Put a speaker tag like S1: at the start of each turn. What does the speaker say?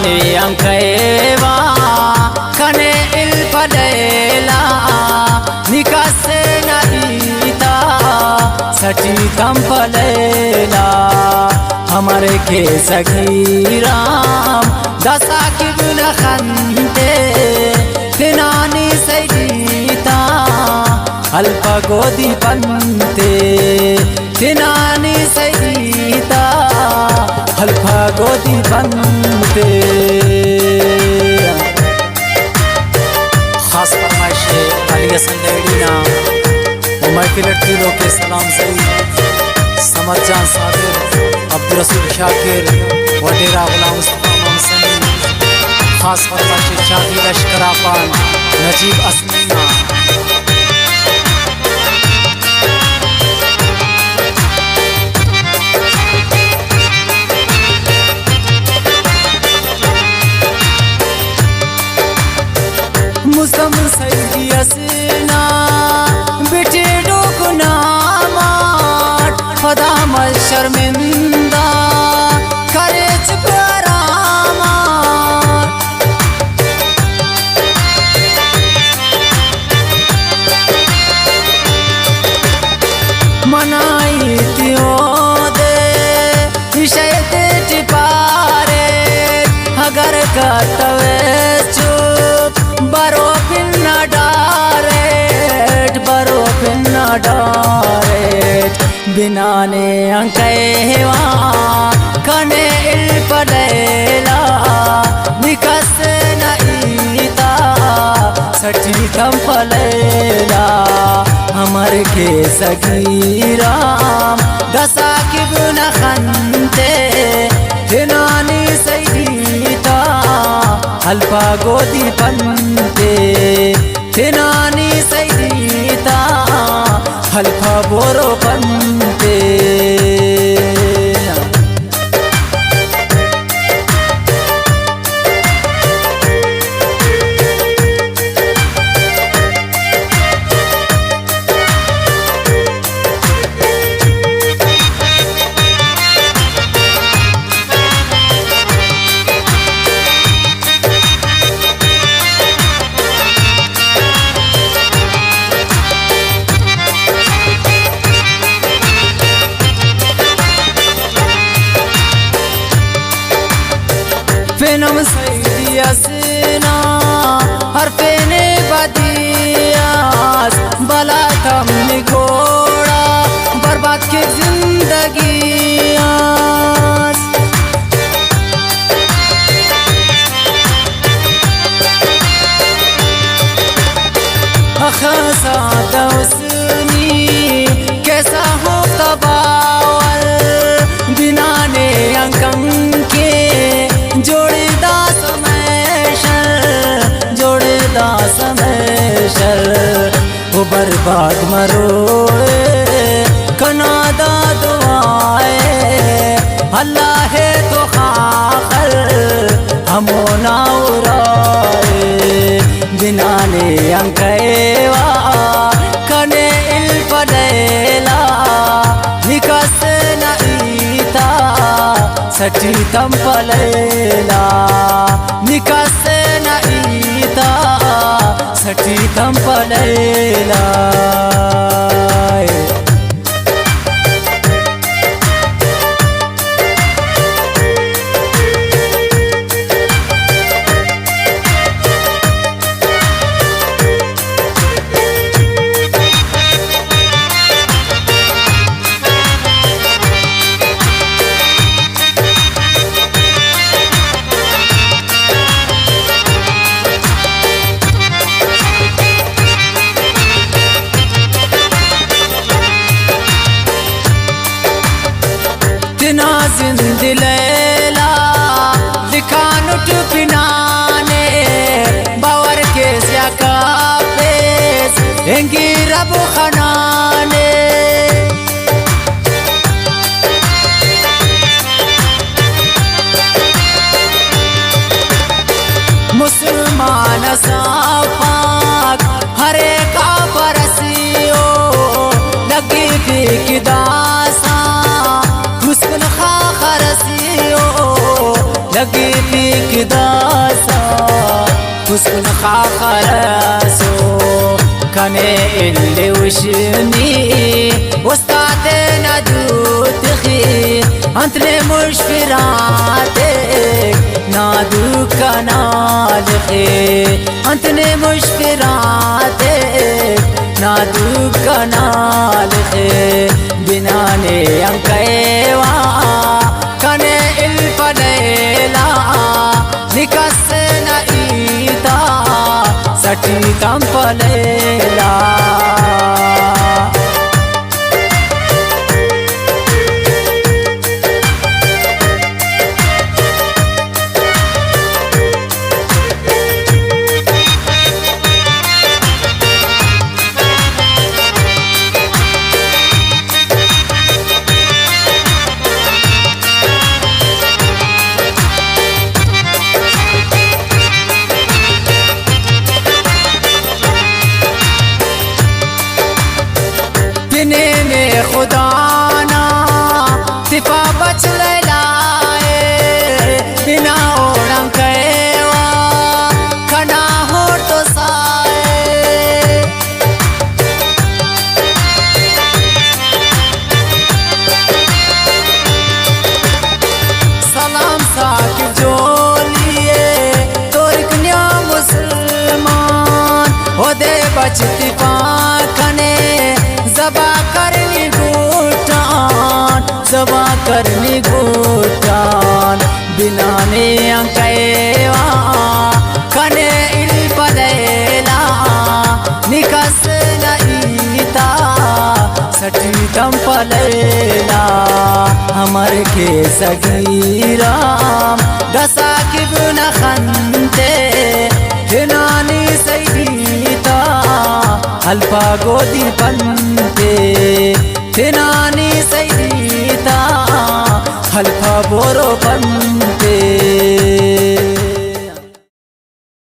S1: dinane ankaewa kane ilfalela nikase na ita sati tampalela हमारे के सगीराम दसा की गुना खंते दिनानी सैदीता अल्पा गोदी पंते दिनानी सैदीता अल्पा गोदी पंते खास फरमाइश अली संदेड़ीना उमर की लड़की लोग के सलाम सही समद जान सादिर अब्दुल रसूल शाकिर वडेरा गुलाम मुस्तफा मोहम्मद खास फरमाइश शादी लश्कर पान नजीब असमीना मुसम सैदी असना बेटे डोगना खुदा मत शर्मिंदा करे चुपरामा मनाई त्यों दे शैते टिपारे अगर कतवे चुप बरो पिन्ना डारेट बरो पिन्ना डारेट बिनाने अंकेवा कने इल्पलेला निकस नईता सटी कंपलेला हमर के सगीराम दसा की गुना खंते दिनानी सईता अल्पा गोदी पंते दिनानी सईता अल्पा बोरो पंते फेनम सैदी असना हर फेने बदियास बला थम निगोड़ा बर्बाद के जिंदगी खसा दौसनी कैसा हो तबावल दिनाने अंकम के जोड़दा समेशल वो बर्बाद मरोड़े कनादा दुआए अल्लाह है तो खाखल हमो ना उड़ाए दिनाने अंकेवा कने इल्पलेला निकस नईता सटी तंपलेला निकस नईता सटी तंपलेला जिंदलेला लिखानुट पिनाने बावर के स्याकापेस एंगी रब खनाने मुसलमान साफाक हरे का परसियो लगी थी दासा हुस्न खा खरसियो लगी थी خاخرسو كني اللي وشني وسطات نادو تخي انت لي مش فراتك نادو كنالخي انت لي مش فراتك نادو كنالخي بناني انكيوا كني الفنيلا نكسنا ايتا سٹی تمپلیلا खुदा ना सिफा बच लाए बिना ओढ़ं केवा खना हो तो साए सलाम साकिब जो लिए तोरकन्या मुसलमान हो दे बचती पाखने जबा करनी घूटान बिनाने अंकेवा कने इल पलेला निकस नईता सटी तम पलेला हमर के सगीराम दसा की बुना खंते हिनानी सईता अल्पा गोदी पंते हिनानी सईता हल्फा बोरो बन